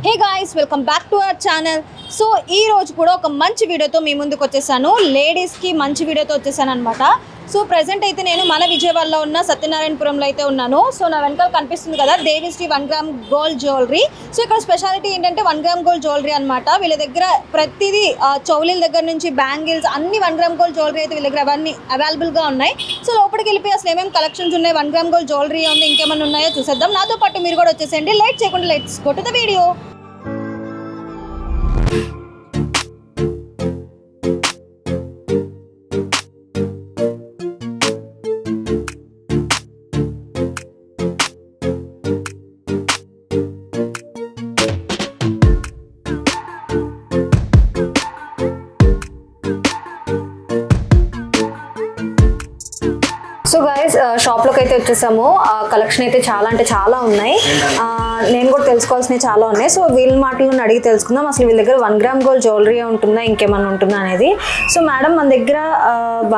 Hey guys, welcome back to our channel. So ee roju kuda oka manchi video tho mee munduku vachesanu ladies ki manchi video tho vachesanu anamata. So present aithe nenu mana Vijayawada lo unna Satyanarayanpuram lo aithe unnanu. So na venkal kanipistundi kada Devi Sri 1 gram gold jewelry. So ikkada speciality entante 1 gram gold jewelry anamata. Veela daggara pratidi chowlil daggara nunchi bangles anni 1 gram gold jewelry aithe veela daggara avanni available ga unnai. So lopadi kellipi asalu em collections unnai 1 gram gold jewelry undi inkemanna unnayo chuseddam. Nato pattu meer kuda vachesandi. Late cheyakunda let's go to the video. So guys, shop లోకి అయితే వచ్చేసాము. Collection అయితే చాలా అంటే చాలా ఉన్నాయి. నేను కూడా తెలుసుకోవాల్సినవి చాలా ఉన్నాయి. సో వీళ్ళ మాటలను అడిగి తెలుసుకుందాం అసలు వీళ్ళ దగ్గర 1 గ్రామ్ గోల్డ్ జ్యువెలరీ ఉంటుందా ఇంకేమన్నా ఉంటుందా అనేది. సో మేడం మన దగ్గర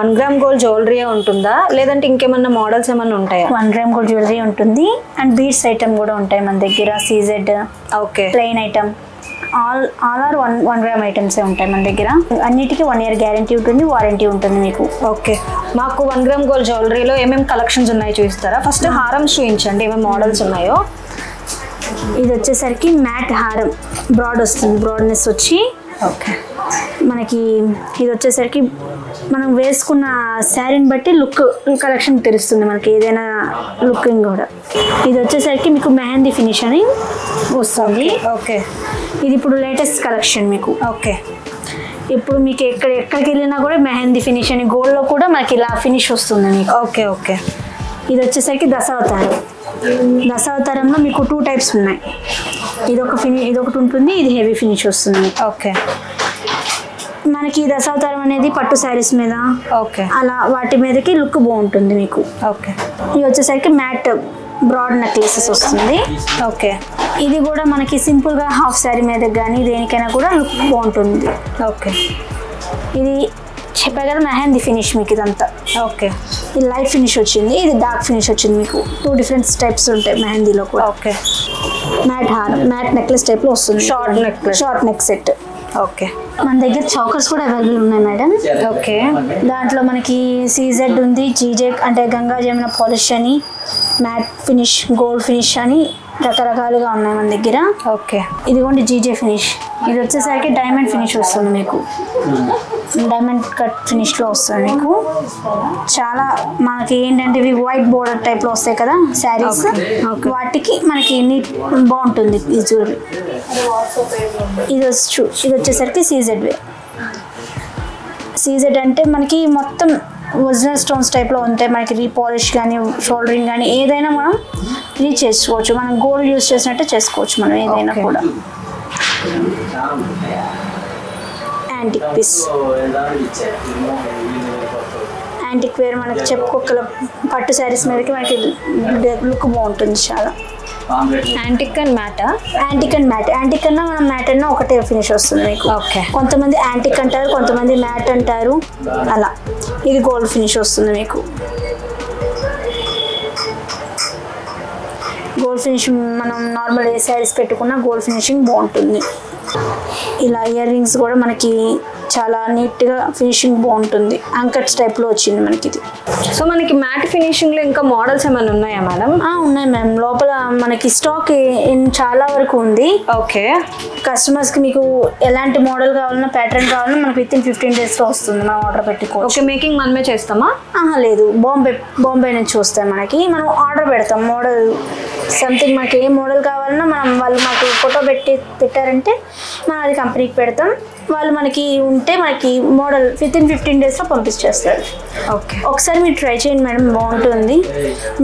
1 గ్రామ్ గోల్డ్ జ్యువెలరీ ఉంటుందా లేదంటే ఇంకేమన్నా మోడల్స్ ఏమన్నా ఉంటాయా? 1 గ్రామ్ గోల్డ్ జ్యువెలరీ ఉంటుంది అండ్ బీడ్స్ ఐటమ్ కూడా ఉంటాయి మన దగ్గర. CZ, okay, plain item, all are 1 gram ఐటమ్సే ఉంటాయి మన దగ్గర. అన్నిటికీ 1 year గ్యారంటీ ఉంటుంది, వారంటీ ఉంటుంది మీకు. ఓకే, మాకు 1 గ్రామ్ గోల్డ్ జ్యువెలరీలో ఏమేమి కలెక్షన్స్ ఉన్నాయో చూపిస్తారా? ఫస్ట్ హారం చూపించండి, ఏమేమి మోడల్స్ ఉన్నాయో. ఇది వచ్చేసరికి మ్యాట్ హారం, బ్రాడ్ వస్తుంది, బ్రాడ్నెస్ వచ్చి. ఓకే, మనకి ఇది వచ్చేసరికి మనం వేసుకున్న శారీని బట్టి లుక్ కలెక్షన్ తెలుస్తుంది మనకి, ఏదైనా లుకింగ్ కూడా. ఇది వచ్చేసరికి మీకు మెహందీ ఫినిష్ అని వస్తుంది. ఓకే, ఇది ఇప్పుడు లేటెస్ట్ కలెక్షన్ మీకు. ఓకే, ఇప్పుడు మీకు ఎక్కడికి వెళ్ళినా కూడా మెహందీ ఫినిష్ అని గోల్డ్లో కూడా మనకి ఇలా ఫినిష్ వస్తుంది మీకు. Okay, okay. ఇది వచ్చేసరికి దశావతారం. దశావతారంలో మీకు 2 types ఉన్నాయి. ఇదొకటి ఉంటుంది, ఇది హెవీ ఫినిష్ వస్తుంది. ఓకే, మనకి దశావతారం అనేది పట్టు శారీస్ మీద, ఓకే, అలా వాటి మీదకి లుక్ బాగుంటుంది మీకు. ఓకే, ఇది వచ్చేసరికి మ్యాట్ బ్రాడ్ నెక్లెసెస్ వస్తుంది. ఓకే, ఇది కూడా మనకి సింపుల్గా హాఫ్ శారీ మీద కానీ దేనికైనా కూడా లుక్ బాగుంటుంది. ఓకే, ఇది చెప్పా కదా మెహందీ ఫినిష్ మీకు ఇదంతా. ఓకే, ఇది లైట్ ఫినిష్ వచ్చింది, ఇది డార్క్ ఫినిష్ వచ్చింది మీకు. 2 different టైప్స్ ఉంటాయి మెహందీలో కూడా. ఓకే, మ్యాట్ హారం, మ్యాట్ నెక్లెస్ టైప్లో వస్తుంది. Short neck set. ఓకే, మన దగ్గర చౌకర్స్ కూడా అవైలబుల్ ఉన్నాయి మేడం. ఓకే, దాంట్లో దాంట్లో మనకి సీజెడ్ ఉంది, జీజే అంటే గంగా జమున పాలిష్ అని, మ్యాట్ ఫినిష్, గోల్డ్ ఫినిష్ అని రకరకాలుగా ఉన్నాయి మన దగ్గర. ఓకే, ఇదిగోండి జీజే ఫినిష్. ఇది వచ్చేసరికి డైమండ్ ఫినిష్ వస్తుంది మీకు, డైమండ్ కట్ ఫినిష్లో వస్తుంది మీకు. చాలా మనకి ఏంటంటే ఇవి వైట్ బోర్డర్ టైప్లో వస్తాయి కదా శారీస్, వాటికి మనకి నీట్ బాగుంటుంది ఈ జ్యువెలరీ. ఇది వచ్చేసరికి సీజెడ్ వే. సీజెడ్ అంటే మనకి మొత్తం ఒరిజినల్ స్టోన్స్ టైప్లో ఉంటాయి. మనకి రీపాలిష్ కానీ షోల్డరింగ్ కానీ ఏదైనా మనం చేసుకోవచ్చు. మనం గోల్డ్ యూజ్ చేసినట్టే చేసుకోవచ్చు మనం ఏదైనా కూడా. యాంటిక్ పీస్, యాంటిక్ వేర్ మనకి చెప్పుకోగల పట్టు శారీస్ మీదకి మనకి లుక్ బాగుంటుంది చాలా. యాంటిక్ అండ్ మ్యాటా? Antique and matte. యాంటిక్ అన్నా మనం మ్యాట్ అన్నా ఒకటే ఫినిష్ వస్తుంది మీకు. ఓకే, కొంతమంది యాంటిక్ అంటారు, కొంతమంది మ్యాట్ అంటారు, అలా. ఇది గోల్డ్ ఫినిష్ వస్తుంది మీకు. గోల్డ్ ఫినిష్ మనం నార్మల్ ఏ శారీస్ పెట్టుకున్నా గోల్డ్ ఫినిషింగ్ బాగుంటుంది. ఇలా ఇయర్ రింగ్స్ కూడా మనకి చాలా నీట్గా ఫినిషింగ్ బాగుంటుంది. యాంకర్స్ టైప్లో వచ్చింది మనకి ఇది. సో మనకి మ్యాట్ ఫినిషింగ్లో ఇంకా మోడల్స్ ఏమైనా ఉన్నాయా మేడం? ఉన్నాయి మ్యామ్, లోపల మనకి స్టాక్ చాలా వరకు ఉంది. ఓకే, కస్టమర్స్కి మీకు ఎలాంటి మోడల్ కావాలన్నా ప్యాటర్న్ కావాలన్నా మనకి within 15 daysలో వస్తుంది, మనం ఆర్డర్ పెట్టుకోవచ్చు. ఓకే, మేకింగ్ మనమే చేస్తామా? లేదు, బాంబే నుంచి వస్తాయి మనకి. మనం ఆర్డర్ పెడతాం మోడల్ సంథింగ్, మనకి ఏ మోడల్ కావాలన్నా వాళ్ళు మాకు ఫోటో పెట్టారంటే మనం అది కంపెనీకి పెడతాం. వాళ్ళు మనకి ఉంటే మనకి మోడల్ within 15 daysలో పంపించేస్తారు. ఓకే, ఒకసారి మీరు ట్రై చేయండి మేడం, బాగుంటుంది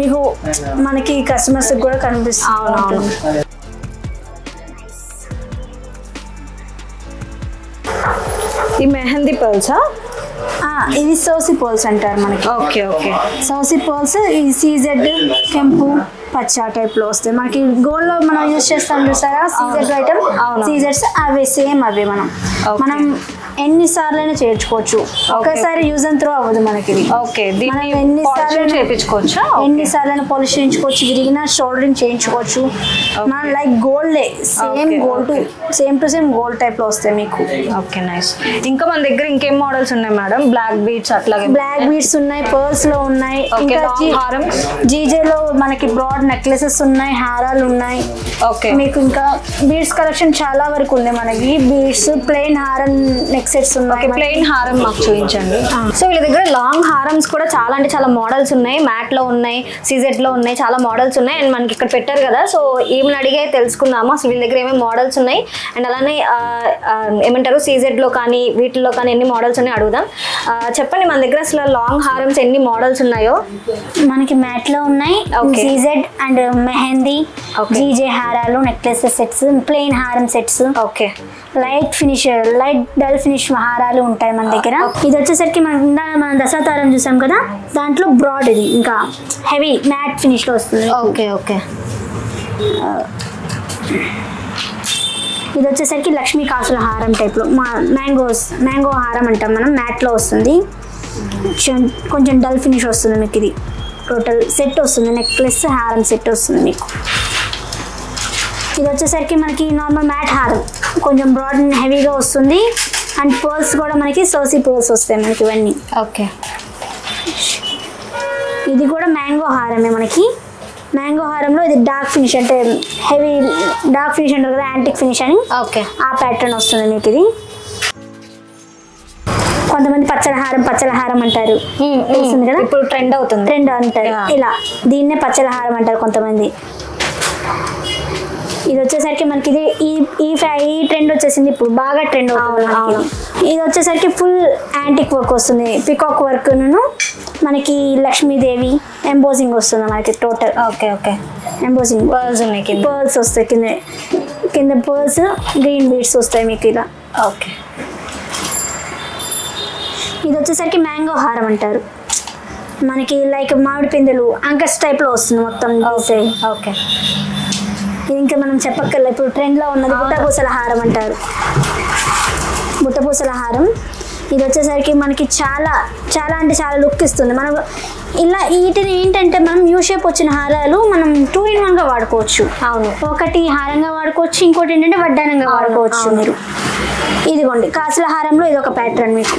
మీకు. మనకి కస్టమర్స్కి కూడా కనిపిస్తుంది. అవునవును. ఈ మెహందీ పర్ల్సా? ఇది సౌసి పర్ల్స్ అంటారు మనకి. ఓకే, ఓకే, సౌసి పర్ల్స్. ఈ సీజెడ్, కెంపు, పచ్చా టైప్ లో వస్తాయి మనకి. గోల్డ్ లో మనం యూజ్ చేస్తాం చూసారా సీజర్ ఐటమ్, సీజర్స్ అవే సేమ్ అవే మనం ఎన్నిసార్లు చేర్చుకోవచ్చు. ఒకేసారి యూజ్ అండ్ త్రో అవ్వదు మనకి. మనం ఎన్నిసార్లు పాలిష్ చేయించుకోవచ్చు, విరిగిన షోల్డరింగ్ చేయించుకోవచ్చు. మనం like gold same to same gold type లో వస్తాయి మీకు. Okay nice. ఇంకా మన దగ్గర ఇంకేం మోడల్స్ ఉన్నాయి మేడం? బ్లాక్ బీడ్స్ అట్లాగే బ్లాక్ బీడ్స్ ఉన్నాయి, పర్ల్స్ లో ఉన్నాయి, జీజే లో మనకి బ్రాడ్ నెక్లెసెస్ ఉన్నాయి, హారాలు ఉన్నాయి. ఓకే మీకు ఇంకా బీడ్స్ కలెక్షన్ చాలా వరకు ఉంది మనకి. బీడ్స్ ప్లెయిన్ హారం నెక్ సెట్స్ ఉన్నాయి. ప్లెయిన్ హారం మాకు చూపించండి. సో వీళ్ళ దగ్గర లాంగ్ హారమ్స్ కూడా చాలా అంటే చాలా మోడల్స్ ఉన్నాయి. మ్యాట్ లో ఉన్నాయి, సీజెడ్ లో ఉన్నాయి, చాలా మోడల్స్ ఉన్నాయి. అండ్ మనకి ఇక్కడ పెట్టారు కదా, సో ఏమైనా అడిగే తెలుసుకుందాము అసలు వీళ్ళ దగ్గర ఏమేమి మోడల్స్ ఉన్నాయి. అండ్ అలానే ఏమంటారు సీజెడ్ లో కానీ వీటిల్లో కానీ ఎన్ని మోడల్స్ ఉన్నాయి అడుగుదాం. చెప్పండి మన దగ్గర అసలు లాంగ్ హారమ్స్ ఎన్ని మోడల్స్ ఉన్నాయో. మనకి మ్యాట్ లో ఉన్నాయి, సీజెడ్ అండ్ మెహందీ, జీజే హారాలు, నెక్లెసెస్ సెట్స్, ప్లెయిన్ హారం sets, okay light finish, light dull finish హారాలు ఉంటాయి మన దగ్గర. ఇది వచ్చేసరికి మన దశాతారం చూసాం కదా, దాంట్లో బ్రాడ్ ఇది ఇంకా హెవీ మ్యాట్ ఫినిష్ లో వస్తుంది. Okay okay. ఇది వచ్చేసరికి లక్ష్మీ కాసుల హారం టైప్ లో మ్యాంగో హారం అంటాం మనం. మ్యాట్ లో వస్తుంది, కొంచెం డల్ ఫినిష్ వస్తుంది మీకు. ఇది టోటల్ సెట్ వస్తుంది, నెక్లెస్ హారం సెట్ వస్తుంది మీకు. ఇది వచ్చేసరికి మనకి నార్మల్ మ్యాట్ హారం, కొంచెం బ్రాడ్ అండ్ హెవీగా వస్తుంది. అండ్ పర్ల్స్ కూడా మనకి సోసీ పర్ల్స్ వస్తాయి మనకి ఇవన్నీ. ఓకే. ఇది కూడా మ్యాంగో హారమే మనకి. మ్యాంగో హారంలో ఇది డార్క్ ఫినిష్, అంటే హెవీ డార్క్ ఫినిష్ అంటారు కదా, యాంటిక్ ఫినిష్ అని. ఓకే. ఆ ప్యాటర్న్ వస్తుంది మీకు. ఇది కొంతమంది పచ్చల హారం అంటారు, తెలుస్తుంది కదా, ఇప్పుడు ట్రెండ్ అంటారు. ఇలా దీన్నే పచ్చల హారం అంటారు కొంతమంది. ఇది వచ్చేసరికి మనకి ఇది ఈ ట్రెండ్ వచ్చేసింది, ఇప్పుడు బాగా ట్రెండ్ అవుతుంది. ఇది వచ్చేసరికి ఫుల్ యాంటిక్ వర్క్ వస్తుంది, పికాక్ వర్క్ మనకి లక్ష్మీదేవి ఎంబోజింగ్ వస్తుంది మనకి total. Okay okay. Embossing pearls ఉన్నాయి, పర్ల్స్ వస్తాయి కింద పర్ల్స్, గ్రీన్ బీడ్స్ వస్తాయి మీకు ఇలా. ఓకే. ఇది వచ్చేసరికి మ్యాంగో హారం అంటారు మనకి, లైక్ మామిడి పిందెలు అంకస్ టైప్ లో వస్తుంది మొత్తం. ఓకే. ఇది ఇంకా మనం చెప్పక్కర్లే, ఇప్పుడు ట్రెండ్లో ఉన్నది బుట్టపూసల హారం అంటారు. బుట్టపూసల హారం ఇది వచ్చేసరికి మనకి చాలా చాలా అంటే చాలా లుక్ ఇస్తుంది. మనం ఇలా వీటిని ఏంటంటే మనం యూ షేప్ వచ్చిన హారాలు మనం 2 in 1గా వాడుకోవచ్చు. అవును, ఒకటి హారంగా వాడుకోవచ్చు, ఇంకోటి ఏంటంటే వడ్డానంగా వాడుకోవచ్చు మీరు. ఇదిగోండి కాసుల హారంలో ఇది ఒక ప్యాటర్న్ మీకు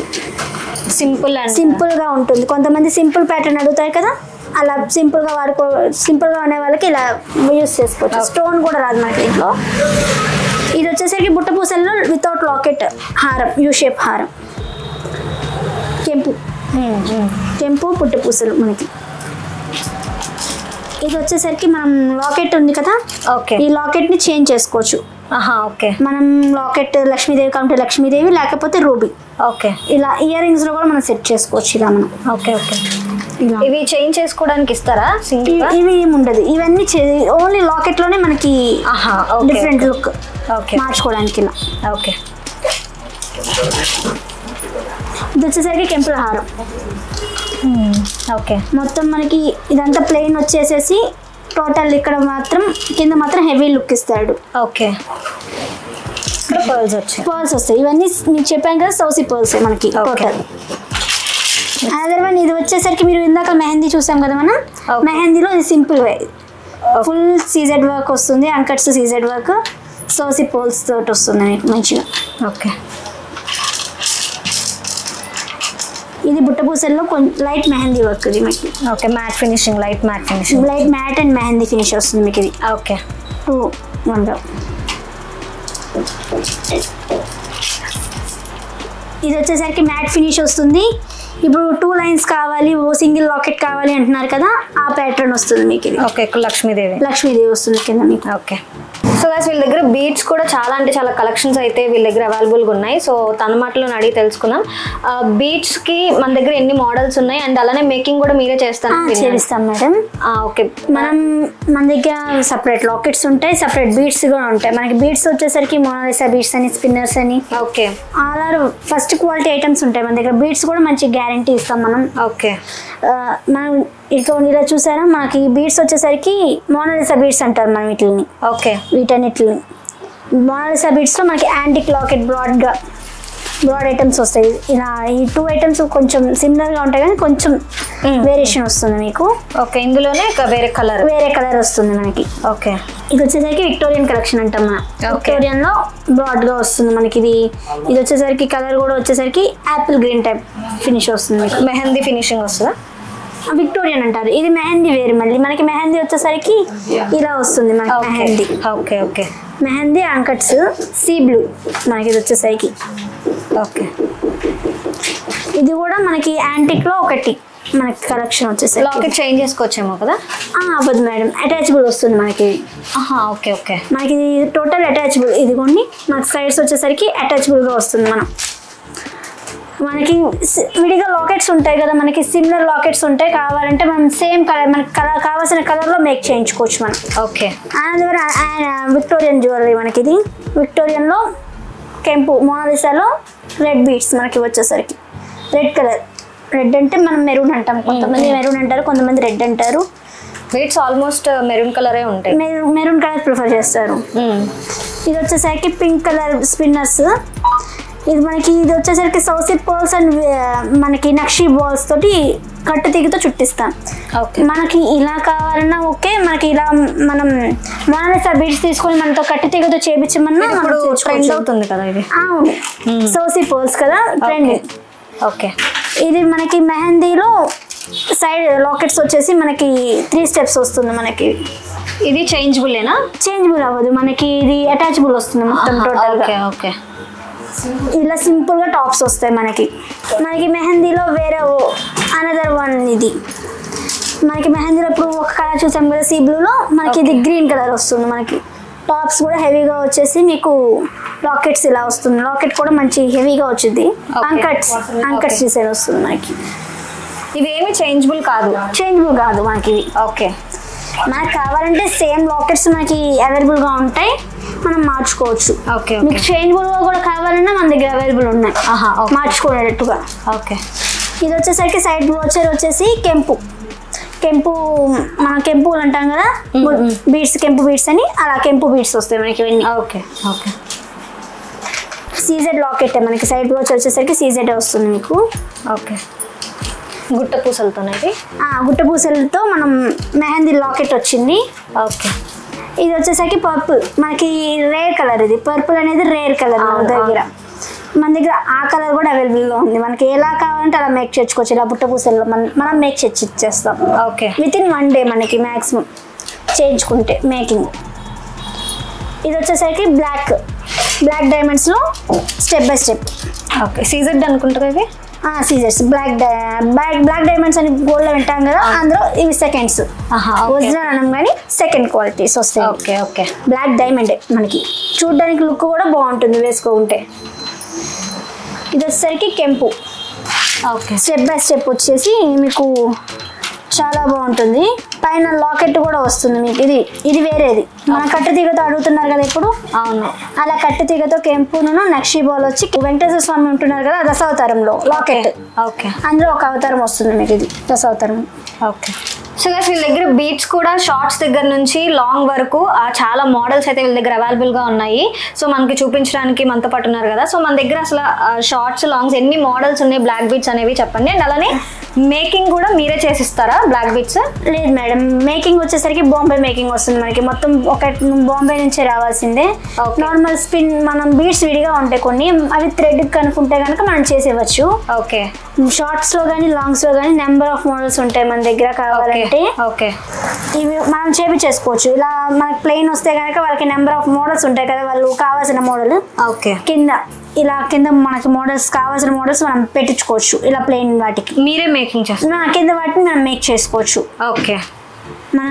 సింపుల్గా ఉంటుంది. కొంతమంది సింపుల్ ప్యాటర్న్ అడుగుతారు కదా, అలా సింపుల్గా ఉండే వాళ్ళకి ఇలా యూస్ చేసుకోవచ్చు. స్టోన్ కూడా రాదు మనకి ఇంట్లో. ఇది వచ్చేసరికి బుట్టపూసల్లో వితౌట్ లాకెట్ హారం, యూ షేప్ హారం, కెంపు పుట్టపూసలు మనకి. ఇది వచ్చేసరికి మనం లాకెట్ ఉంది కదా, ఈ లాకెట్ని చేంజ్ చేసుకోవచ్చు. ఓకే. మనం లాకెట్ లక్ష్మీదేవి కావాలంటే లక్ష్మీదేవి, లేకపోతే రూబీ. ఓకే. ఇలా ఇయర్ రింగ్స్ లో కూడా మనం సెట్ చేసుకోవచ్చు ఇలా మనం. Okay okay. ఇవి చేంజ్ చేసుకోవడానికి ఇస్తారా? ఇవి ఏమి ఉండదు, ఇవన్నీ ఓన్లీ లాకెట్ లోనే మనకి డిఫరెంట్ లుక్ మార్చుకోవడానికి ఇలా. ఓకే. ఇది వచ్చేసరికి కెంపుల హారం. ఓకే. మొత్తం మనకి ఇదంతా ప్లెయిన్ వచ్చేసేసి టోటల్ ఇక్కడ మాత్రం కింద మాత్రం హెవీ లుక్ ఇస్తాడు. ఓకే. పర్ల్స్ వస్తాయి. ఇవన్నీ మీకు చెప్పాను కదా, సౌసీ పర్ల్స్ మనకి టోటల్. అదర్ వన్ ఇది వచ్చేసరికి మీరు ఇందాక మెహందీ చూసాం కదా మనం, మెహందీలో ఇది simple way, full CZ work వస్తుంది, అంకట్స్ సీజెడ్ వర్క్, సోసీ పర్ల్స్ తోటి వస్తుంది మీకు మంచిగా. ఓకే. ఇది బుట్టపూసల్లో కొంచెం లైట్ మెహందీ వర్క్ ఇది మీకు. Okay. Matte finishing, light matte and mehndi finish వస్తుంది మీకు ఇది. ఓకే. 2 1గా. ఇది వచ్చేసరికి మ్యాట్ ఫినిష్ వస్తుంది. ఇప్పుడు 2 lines కావాలి, సింగిల్ లాకెట్ కావాలి అంటున్నారు కదా, ఆ ప్యాటర్న్ వస్తుంది మీకు ఇది. ఓకే. లక్ష్మీదేవి వస్తుంది కింద మీకు. ఓకే. సో గైస్ వీళ్ళ దగ్గర బీడ్స్ కూడా చాలా అంటే చాలా కలెక్షన్స్ అయితే వీళ్ళ దగ్గర అవైలబుల్గా ఉన్నాయి. సో తన మాటలో అడిగి తెలుసుకుందాం. బీడ్స్కి మన దగ్గర ఎన్ని మోడల్స్ ఉన్నాయి, అండ్ అలానే మేకింగ్ కూడా మీరే చేస్తాం మేడం. ఓకే. మన దగ్గర సపరేట్ లాకెట్స్ ఉంటాయి, సపరేట్ బీడ్స్ కూడా ఉంటాయి. మనకి బీడ్స్ వచ్చేసరికి మోనాలిసా బీడ్స్ అని, స్పిన్నర్స్ అని, okay, all are first quality items ఉంటాయి మన దగ్గర. బీడ్స్ కూడా మంచి గ్యారంటీ ఇస్తాం మనం. ఓకే. మనం ఇలా చూసారా మనకి బీడ్స్ వచ్చేసరికి మోనాలిసా బీడ్స్ అంటారు మనం వీటిని. ఓకే, వీటన్నిటిని మోనాలిసా బీడ్స్లో మనకి యాంటిక్ లాకెట్ బ్రాడ్ ఐటమ్స్ వస్తాయి. ఇలా ఈ 2 ఐటమ్స్ కొంచెం సిమిలర్గా ఉంటాయి కానీ కొంచెం వేరియేషన్ వస్తుంది మీకు. ఓకే, ఇందులోనే వేరే కలర్ వస్తుంది మనకి. ఓకే, ఇది వచ్చేసరికి విక్టోరియన్ కలెక్షన్ అంటాం మనం. విక్టోరియన్లో బ్రాడ్గా వస్తుంది మనకి. ఇది వచ్చేసరికి కలర్ కూడా వచ్చేసరికి యాపిల్ గ్రీన్ టైప్ ఫినిష్ వస్తుంది మీకు. మెహందీ ఫినిషింగ్ వస్తుందా? విక్టోరియన్ అంటారు. ఇది మెహందీ వేరు. మళ్ళీ మనకి మెహందీ వచ్చేసరికి ఇలా వస్తుంది మనకి mehndi. Okay okay, mehndi అంకట్స్ sea blue మనకి ఇది వచ్చేసరికి. ఓకే, ఇది కూడా మనకి యాంటిక్లో ఒకటి మనకి కలెక్షన్ వచ్చేసరికి. లాకెట్ చేంజ్ చేసుకోవచ్చేమో కదా? అవ్వదు మేడం, అటాచబుల్ వస్తుంది మనకి. ఓకే ఓకే, మనకి ఇది టోటల్ అటాచబుల్. ఇదిగోండి మనకి సైడ్స్ వచ్చేసరికి అటాచబుల్గా వస్తుంది. మనకి విడిగా లాకెట్స్ ఉంటాయి కదా, మనకి సిమిలర్ లాకెట్స్ ఉంటాయి. కావాలంటే మనం సేమ్ కలర్ మనకి కావాల్సిన కలర్లో మేక్ చేయించుకోవచ్చు మనం. ఓకే, విక్టోరియన్ జ్యువెలరీ మనకి. ఇది విక్టోరియన్లో కెంపు, మోనాలిసాలో రెడ్ బీడ్స్ మనకి వచ్చేసరికి. రెడ్ కలర్, రెడ్ అంటే మనం మెరూన్ అంటాం. కొంతమంది మెరూన్ అంటారు, కొంతమంది రెడ్ అంటారు. బీడ్స్ ఆల్మోస్ట్ మెరూన్ కలరే ఉంటాయి. మెరూన్ కలర్ ప్రిఫర్ చేస్తారు. ఇది వచ్చేసరికి పింక్ కలర్ స్పిన్నర్స్. ఇది వచ్చేసరికి సౌసీ పర్ల్స్ అండ్ మనకి నక్షి బాల్స్ తోటి కట్టు తీగతో చుట్టిస్తాం. మనకి ఇలా కావాలన్నా ఓకే. మనకి ఇలా మనం మోనాలిసా బీడ్స్ తీసుకొని మనతో కట్టు తీగతో చేపించమన్నా ట్రెండ్ అవుతుంది కదా ఇది. సౌసీ పర్ల్స్ కదా ట్రెండ్. ఓకే, ఇది మనకి మెహందీలో సైడ్ లాకెట్స్ వచ్చేసి మనకి 3 స్టెప్స్ వస్తుంది మనకి. ఇది చేంజబుల్లేనా? చేంజబుల్ అవ్వదు మనకి, ఇది అటాచబుల్ వస్తుంది మొత్తం టోటల్గా. ఓకే, ఇలా సింపుల్గా టాప్స్ వస్తాయి మనకి. మెహందీలో వేరే అనదర్ వన్. ఇది మనకి మెహందీలో ఇప్పుడు ఒక కలర్ చూసాం కదా సీ బ్లూలో, మనకి ఇది గ్రీన్ కలర్ వస్తుంది మనకి. టాప్స్ కూడా హెవీగా వచ్చేసి మీకు లాకెట్స్ ఇలా వస్తుంది. లాకెట్ కూడా మంచి హెవీగా వచ్చింది. అంకట్స్ డిజైన్ వస్తుంది మనకి. ఇవేమి చేంజబుల్ కాదు మనకి ఇవి. ఓకే, మనకు కావాలంటే సేమ్ లాకెట్స్ మనకి అవైలబుల్గా ఉంటాయి, మనం మార్చుకోవచ్చు. ఓకే, మీకు చేంజబుల్గా కూడా కావాలన్నా మన దగ్గర అవైలబుల్ ఉన్నాయి మార్చుకునేటట్టుగా. ఓకే, ఇది వచ్చేసరికి సైడ్ బ్రోచర్ వచ్చేసి కెంపు మన కెంపులు అంటాం కదా బీడ్స్, కెంపు బీడ్స్ అని. అలా కెంపు బీడ్స్ వస్తాయి మనకి ఇవన్నీ. ఓకే ఓకే, సీజెడ్ లాకెట్ మనకి. సైడ్ బ్రోచర్ వచ్చేసరికి సీజెడ్ వస్తుంది మీకు. ఓకే, గుట్ట పూసలతో మనం మెహందీ లాకెట్ వచ్చింది. ఓకే, ఇది వచ్చేసరికి పర్పుల్ మనకి రేర్ కలర్. ఇది పర్పుల్ అనేది రేర్ కలర్ మన దగ్గర. ఆ కలర్ కూడా అవైలబుల్గా ఉంది. మనకి ఎలా కావాలంటే అలా మేక్ చేసుకోవచ్చు. ఇలా బుట్ట పూసల్లో మనం మేక్ చేసి ఇచ్చేస్తాం. ఓకే, వితిన్ 1 డే మనకి మ్యాక్సిమం చేయించుకుంటే మేకింగ్. ఇది వచ్చేసరికి బ్లాక్ డైమండ్స్లో step by step. Okay, CZ అనుకుంటారు ఇవి. సీజర్స్ బ్లాక్ డైమండ్స్ అని గోల్డ్లో వింటాం కదా, అందులో ఇవి సెకండ్స్. ఒరిజినల్ అనం కానీ సెకండ్ క్వాలిటీస్ వస్తాయి. ఓకే ఓకే, బ్లాక్ డైమండ్ మనకి చూడడానికి లుక్ కూడా బాగుంటుంది వేసుకోకుంటే. ఇది వచ్చేసరికి కెంపు. ఓకే, స్టెప్ బై స్టెప్ వచ్చేసి మీకు చాలా బాగుంటుంది. పైన లాకెట్ కూడా వస్తుంది మీకు. ఇది వేరేది. మన కట్టు తీగతో అడుగుతున్నారు కదా ఇప్పుడు. అవును, అలా కట్టు తీగతో కెంపును నక్షి బాల్ వచ్చి వెంకటేశ్వర స్వామి ఉంటున్నారు కదా దశావతారంలో లాకెట్. ఓకే, అందులో ఒక అవతారం వస్తుంది మీకు. ఇది దశావతారం. ఓకే, సో గైస్ వీళ్ళ దగ్గర బీట్స్ కూడా షార్ట్స్ దగ్గర నుంచి లాంగ్ వరకు చాలా మోడల్స్ అయితే వీళ్ళ దగ్గర అవైలబుల్గా ఉన్నాయి. సో మనకి చూపించడానికి మనతో పాటు ఉన్నారు కదా. సో మన దగ్గర అసలు షార్ట్స్ లాంగ్స్ ఎన్ని మోడల్స్ ఉన్నాయి బ్లాక్ బీట్స్ అనేవి చెప్పండి. అండ్ అలానే మేకింగ్ కూడా మీరే చేసిస్తారా బ్లాక్ బీట్స్? లేదు మేడం, మేకింగ్ వచ్చేసరికి బాంబే మేకింగ్ వస్తుంది మనకి. మొత్తం ఒక బాంబే నుంచే రావాల్సిందే. నార్మల్ స్పిన్ మనం బీట్స్ విడిగా ఉంటాయి కొన్ని, అవి థ్రెడ్ కనుక్కుంటే కనుక మనం చేసేవచ్చు. ఓకే, షార్ట్స్ లో కానీ లాంగ్స్ లో కానీ నెంబర్ ఆఫ్ మోడల్స్ ఉంటాయి మన దగ్గర. కావాలంటే ఓకే ఇవి మనం చేపించేసుకోవచ్చు. ఇలా మనకి ప్లెయిన్ వస్తే కనుక వాళ్ళకి నెంబర్ ఆఫ్ మోడల్స్ ఉంటాయి కదా, వాళ్ళు కావాల్సిన మోడల్ ఓకే కింద మనకి మోడల్స్ కావాల్సిన మోడల్స్ మనం పెట్టించుకోవచ్చు. ఇలా ప్లెయిన్ వాటికి మీరే మేకింగ్ చేస్తాం. కింద వాటిని మనం మేక్ చేసుకోవచ్చు. ఓకే, మన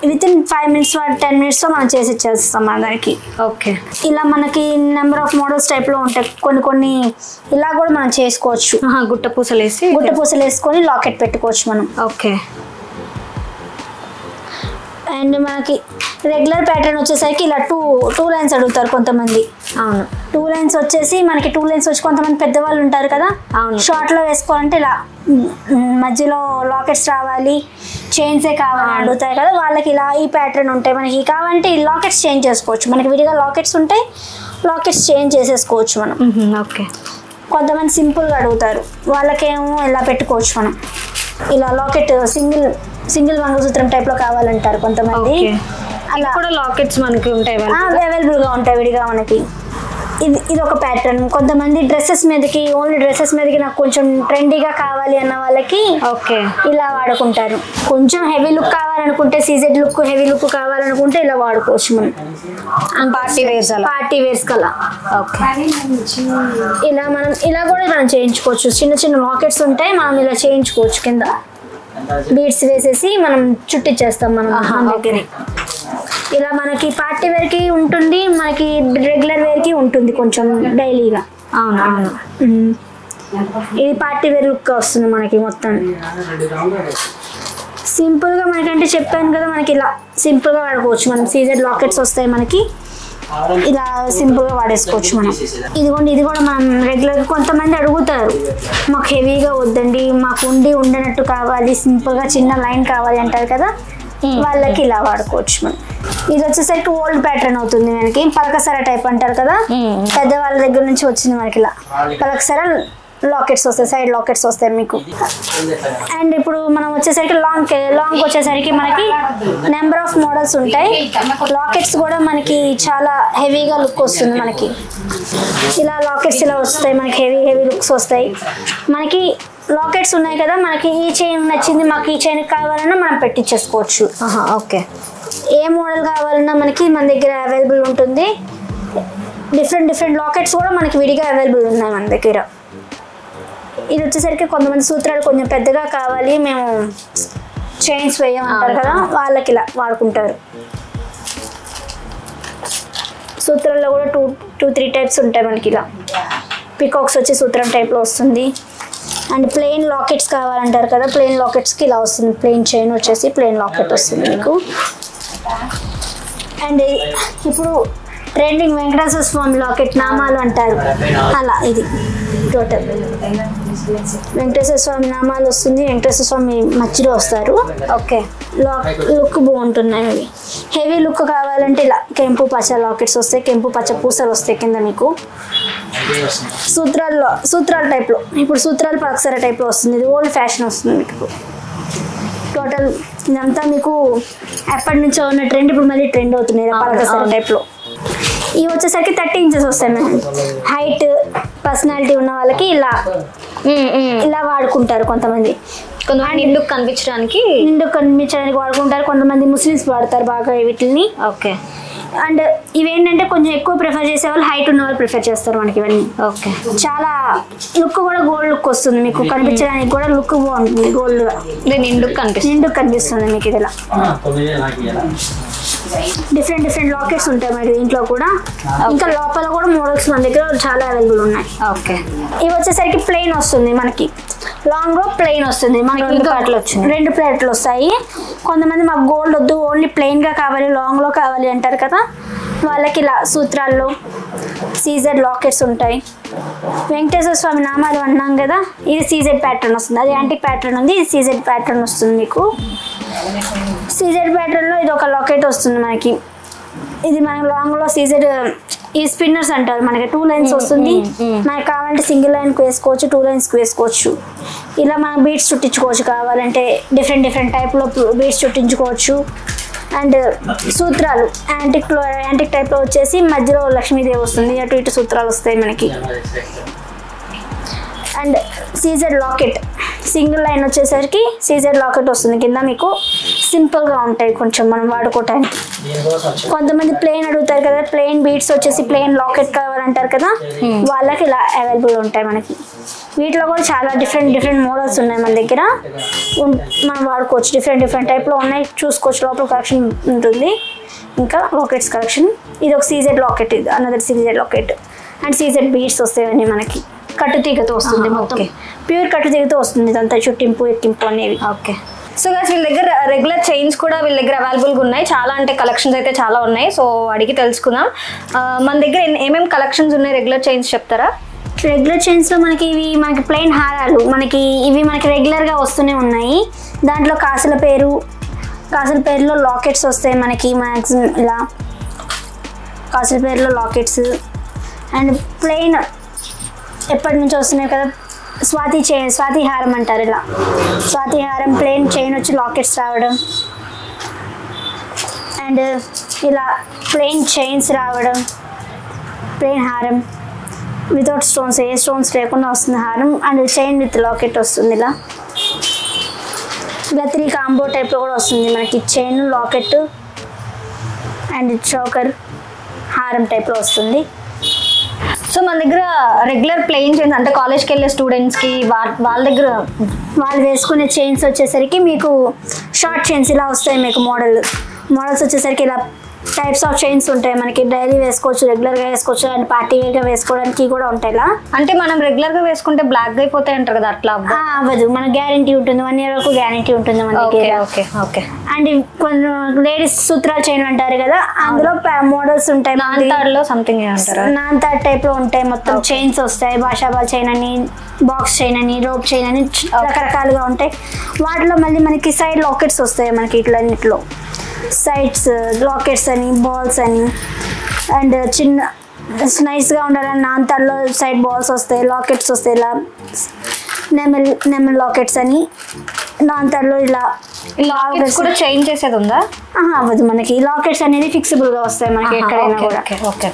వితిన్ 5 minutes 10 minutesలో మనం చేసి ఇచ్చేస్తాం మన దానికి. ఓకే, ఇలా మనకి నెంబర్ ఆఫ్ మోడల్స్ టైప్లో ఉంటాయి కొన్ని ఇలా కూడా మనం చేసుకోవచ్చు. గుట్ట పూసలు వేసుకొని లాకెట్ పెట్టుకోవచ్చు మనం. ఓకే, అండ్ మనకి రెగ్యులర్ ప్యాటర్న్ వచ్చేసరికి ఇలా టూ లైన్స్ అడుగుతారు కొంతమంది. అవును, 2 లైన్స్ వచ్చేసి మనకి 2 లైన్స్ వచ్చి కొంతమంది పెద్దవాళ్ళు ఉంటారు కదా, అవును, షార్ట్లో వేసుకోవాలంటే ఇలా మధ్యలో లాకెట్స్ రావాలి, చైన్సే కావాలి అడుగుతారు కదా, వాళ్ళకి ఇలా ఈ ప్యాటర్న్ ఉంటాయి. మనకి కావాలంటే ఈ లాకెట్స్ చేంజ్ చేసుకోవచ్చు, మనకి విడిగా లాకెట్స్ ఉంటాయి, లాకెట్స్ చేంజ్ చేసేసుకోవచ్చు మనం. ఓకే. కొంతమంది సింపుల్గా అడుగుతారు, వాళ్ళకేమో ఇలా పెట్టుకోవచ్చు మనం. ఇలా లాకెట్ సింగిల్ మంగళసూత్రం టైప్లో కావాలంటారు కొంతమంది. అలా కూడా లాకెట్స్ మనకి ఉంటాయి, అవైలబుల్గా ఉంటాయి విడిగా మనకి. ఇది ఒక ప్యాటర్న్. కొంతమంది డ్రెస్సెస్ మీదకి, ఓన్లీ డ్రెస్సెస్ మీదకి నాకు కొంచెం ట్రెండీగా కావాలి అన్న వాళ్ళకి ఓకే ఇలా వాడుకుంటారు. కొంచెం హెవీ లుక్ కావాలనుకుంటే, సీజెడ్ లుక్, హెవీ లుక్ కావాలనుకుంటే ఇలా వాడుకోవచ్చు మనం. పార్టీ వేర్స్ కలా. ఓకే. ఇలా కూడా మనం చేయించుకోవచ్చు. చిన్న లాకెట్స్ ఉంటాయి, మనం ఇలా చేయించుకోవచ్చు. కింద బీడ్స్ వేసేసి మనం చుట్టిచ్చేస్తాం మనం దగ్గర. ఇలా మనకి పార్టీ వేర్కి ఉంటుంది, మనకి రెగ్యులర్ వేర్కి ఉంటుంది కొంచెం డైలీగా. అవును. ఇది పార్టీ వేర్ లుక్ వస్తుంది మనకి మొత్తం. సింపుల్గా మనకంటే చెప్పాను కదా, మనకి ఇలా సింపుల్గా వాడుకోవచ్చు మనం. సీజెడ్ లాకెట్స్ వస్తాయి మనకి, ఇలా సింపుల్గా వాడేసుకోవచ్చు మనం. ఇది కూడా మనం రెగ్యులర్గా కొంతమంది అడుగుతారు, మాకు హెవీగా వద్దండి, మాకు ఉండనట్టు కావాలి, సింపుల్గా చిన్న లైన్ కావాలి అంటారు కదా, వాళ్ళకి ఇలా వాడుకోవచ్చు మనం. ఇది వచ్చేసరికి ఓల్డ్ ప్యాటర్న్ అవుతుంది మనకి. పలకసర టైప్ అంటారు కదా, పెద్దవాళ్ళ దగ్గర నుంచి వచ్చింది మనకి. ఇలా పలకసర లాకెట్స్ వస్తాయి, సైడ్ లాకెట్స్ వస్తాయి మీకు. అండ్ ఇప్పుడు మనం వచ్చేసరికి లాంగ్ వచ్చేసరికి మనకి నెంబర్ ఆఫ్ మోడల్స్ ఉంటాయి. లాకెట్స్ కూడా మనకి చాలా హెవీగా లుక్ వస్తుంది మనకి. ఇలా లాకెట్స్ ఇలా వస్తాయి మనకి, హెవీ లుక్స్ వస్తాయి మనకి. లాకెట్స్ ఉన్నాయి కదా, మనకి ఈ చైన్ నచ్చింది, మాకు ఈ చైన్ కావాలన్నా మనం పెట్టించేసుకోవచ్చు. ఓకే. ఏ మోడల్ కావాలన్నా మనకి మన దగ్గర అవైలబుల్ ఉంటుంది. డిఫరెంట్ లాకెట్స్ కూడా మనకి విడిగా అవైలబుల్ ఉన్నాయి మన దగ్గర. ఇది వచ్చేసరికి కొంతమంది సూత్రాలు కొంచెం పెద్దగా కావాలి, మేము చైన్స్ వేయమంటారు కదా, వాళ్ళకి ఇలా వాడుకుంటారు. సూత్రాల్లో కూడా 2-3 టైప్స్ ఉంటాయి మనకి. ఇలా పికాక్స్ వచ్చి సూత్రం టైప్లో వస్తుంది. అండ్ ప్లెయిన్ లాకెట్స్ కావాలంటారు కదా, ప్లెయిన్ లాకెట్స్కి ఇలా వస్తుంది. ప్లెయిన్ చైన్ వచ్చేసి ప్లెయిన్ లాకెట్ వస్తుంది మీకు. అండ్ ఇప్పుడు ట్రెండింగ్ వెంకటేశ్వర స్వామి లాకెట్ నామాలు అంటారు, అలా ఇది టోటల్ వెంకటేశ్వర స్వామి నామాలు వస్తుంది. వెంకటేశ్వర స్వామి మధ్యలో వస్తారు. ఓకే. లుక్ బాగుంటున్నాయి ఇవి. హెవీ లుక్ కావాలంటే ఇలా కెంపు పచ్చ లాకెట్స్ వస్తాయి, కెంపు పచ్చ పూసలు వస్తాయి కింద మీకు. సూత్రాల టైప్లో, ఇప్పుడు సూత్రాలు పలకసర టైప్లో వస్తుంది. ఇది ఓల్డ్ ఫ్యాషన్ వస్తుంది మీకు. టోటల్ ఇదంతా మీకు ఎప్పటి నుంచో ఉన్న ట్రెండ్, ఇప్పుడు మళ్ళీ ట్రెండ్ అవుతుంది పలకసర టైప్లో. ఇవి వచ్చేసరికి 30 ఇంచెస్ వస్తాయి మేడం. హైట్ పర్సనాలిటీ ఉన్న వాళ్ళకి ఇలా వాడుకుంటారు. కొంతమంది నిండుకు కనిపించడానికి వాడుకుంటారు. కొంతమంది ముస్లిమ్స్ వాడతారు బాగా వీటిని. ఓకే. అండ్ ఇవేంటంటే కొంచెం ఎక్కువ ప్రిఫర్ చేసే వాళ్ళు, హైట్ ఉన్న వాళ్ళు ప్రిఫర్ చేస్తారు మనకి ఇవన్నీ. ఓకే. చాలా లుక్ కూడా గోల్డ్ లుక్ వస్తుంది మీకు, కనిపించడానికి కూడా లుక్ బాగుంటుంది. గోల్డ్ నిండుకు కనిపిస్తుంది మీకు. ఇది ఇలా డిఫరెంట్ లాకెట్స్ ఉంటాయి మనకి దీంట్లో కూడా. ఇంకా లోపల కూడా మోడల్స్ మన దగ్గర చాలా అవైలబుల్ ఉన్నాయి. ఓకే. ఇవి వచ్చేసరికి ప్లెయిన్ వస్తుంది మనకి. లాంగ్ లో ప్లెయిన్ వస్తుంది మనకి. 2 ప్లేట్లు వస్తాయి. కొంతమంది మాకు గోల్డ్ వద్దు, ఓన్లీ ప్లెయిన్ గా కావాలి, లాంగ్ లో కావాలి అంటారు కదా, వాళ్ళకి ఇలా సూత్రాల్లో సీజెడ్ లాకెట్స్ ఉంటాయి. వెంకటేశ్వర స్వామి నామాలు అన్నాం కదా, ఇది సీజెడ్ ప్యాటర్న్ వస్తుంది. అది యాంటిక్ ప్యాటర్న్ ఉంది, ఇది సీజెడ్ ప్యాటర్న్ వస్తుంది మీకు. సీజెడ్ ప్యాటర్న్ లో ఇది ఒక లాకెట్ వస్తుంది మనకి. ఇది మనకి లాంగ్ లో సీజెడ్, ఈ స్పిన్నర్స్ అంటారు మనకి. 2 లైన్స్ వస్తుంది. మనకి కావాలంటే సింగిల్ లైన్కి వేసుకోవచ్చు, 2 లైన్స్కి వేసుకోవచ్చు. ఇలా మనం బీడ్స్ చుట్టించుకోవచ్చు, కావాలంటే డిఫరెంట్ టైప్లో బీడ్స్ చుట్టించుకోవచ్చు. అండ్ సూత్రాలు యాంటిక్ టైప్లో వచ్చేసి మధ్యలో లక్ష్మీదేవి వస్తుంది, అటు ఇటు సూత్రాలు వస్తాయి మనకి. And CZ locket single line వచ్చేసరికి సీజెడ్ లాకెట్ వస్తుంది కింద మీకు. సింపుల్గా ఉంటాయి కొంచెం మనం వాడుకోవటానికి. కొంతమంది ప్లెయిన్ అడుగుతారు కదా, ప్లెయిన్ బీడ్స్ వచ్చేసి ప్లెయిన్ లాకెట్ కావాలంటారు కదా, వాళ్ళకి ఇలా అవైలబుల్ ఉంటాయి మనకి. వీటిలో కూడా చాలా డిఫరెంట్ మోడల్స్ ఉన్నాయి మన దగ్గర, మనం వాడుకోవచ్చు. డిఫరెంట్ టైప్లో ఉన్నాయి, చూసుకోవచ్చు. లోపల కలెక్షన్ ఉంటుంది. ఇంకా లాకెట్స్ కలెక్షన్. ఇది ఒక సీజెడ్ లాకెట్, ఇది another CZ locket. And CZ beads వస్తాయి మనకి. కట్టుతీగతో వస్తుంది మొత్తం, ప్యూర్ కట్టుతీగతో వస్తుంది. ఇదంతా చుట్టింపు ఎక్కింపు అనేవి. ఓకే. సో గైస్ వీళ్ళ దగ్గర రెగ్యులర్ చైన్స్ కూడా వీళ్ళ దగ్గర అవైలబుల్గా ఉన్నాయి. చాలా అంటే కలెక్షన్స్ అయితే చాలా ఉన్నాయి. సో అడిగి తెలుసుకుందాం. మన దగ్గర ఏమేమి కలెక్షన్స్ ఉన్నాయి రెగ్యులర్ చైన్స్ చెప్తారా? రెగ్యులర్ చైన్స్లో మనకి మనకి ప్లెయిన్ హారాలు ఇవి మనకి రెగ్యులర్గా వస్తూనే ఉన్నాయి. దాంట్లో కాసుల పేరులో లాకెట్స్ వస్తాయి మనకి మ్యాక్సిమం. ఇలా కాసుల పేరులో లాకెట్స్ అండ్ ప్లెయిన్ ఎప్పటి నుంచి వస్తున్నాయి కదా స్వాతి హారం అంటారు. ఇలా స్వాతి హారం ప్లెయిన్ చైన్ వచ్చి లాకెట్స్ రావడం అండ్ ఇలా ప్లెయిన్ చైన్స్ రావడం, ప్లెయిన్ హారం వితౌట్ స్టోన్స్, ఏ స్టోన్స్ లేకుండా వస్తుంది హారం అండ్ చైన్ విత్ లాకెట్ వస్తుంది. ఇలా 3 కాంబో టైప్లో కూడా వస్తుంది మనకి. చైన్, లాకెట్ అండ్ చోకర్ హారం టైప్లో వస్తుంది. సో మన దగ్గర రెగ్యులర్ ప్లెయిన్ చైన్స్ అంటే కాలేజ్కి వెళ్ళే స్టూడెంట్స్కి వాళ్ళ దగ్గర వాళ్ళు వేసుకునే చైన్స్ వచ్చేసరికి మీకు షార్ట్ చైన్స్ ఇలా వస్తాయి. మీకు మోడల్స్ వచ్చేసరికి ఇలా టైప్స్ ఆఫ్ చైన్స్ ఉంటాయి మనకి. డైలీ వేసుకోవచ్చు, రెగ్యులర్గా వేసుకోవచ్చు అండ్ పార్టీగా వేసుకోవడానికి కూడా ఉంటాయి. ఇలా అంటే మనం రెగ్యులర్గా వేసుకుంటే బ్లాక్ అయిపోతాయి అంటారు కదా, అట్లా అవ్వదు. మన గ్యారంటీ ఉంటుంది, 1 year వరకు గ్యారంటీ ఉంటుంది మన దగ్గర. ఓకే. అండ్ కొన్ని లేడీస్ సూత్రాల చైన్ అంటారు కదా, అందులో మోడల్స్ ఉంటాయి. సంథింగ్ నాన్తాడ్ టైప్లో ఉంటాయి. మొత్తం చైన్స్ వస్తాయి. భాషాబాల్ చైన్ అని, బాక్స్ చైన్ అని, రోప్ చైన్ అని రకరకాలుగా ఉంటాయి. వాటిలో మళ్ళీ మనకి సైడ్ లాకెట్స్ వస్తాయి మనకి. ఇట్లన్నిట్లో సైడ్స్ లాకెట్స్ అని, బాల్స్ అని అండ్ చిన్న నైస్గా ఉండాలని నాన్తాడ్లో సైడ్ బాల్స్ వస్తాయి, లాకెట్స్ వస్తాయి. ఇలా నెమల్ లాకెట్స్ అని నాన్తాడ్లో ఇలా కూడా చేంజ్ చేసేది ఉందా? అవ్వదు. మనకి లాకెట్స్ అనేది ఫిక్సిబుల్గా వస్తాయి మనకి ఎక్కడైనా కూడా. ఓకే.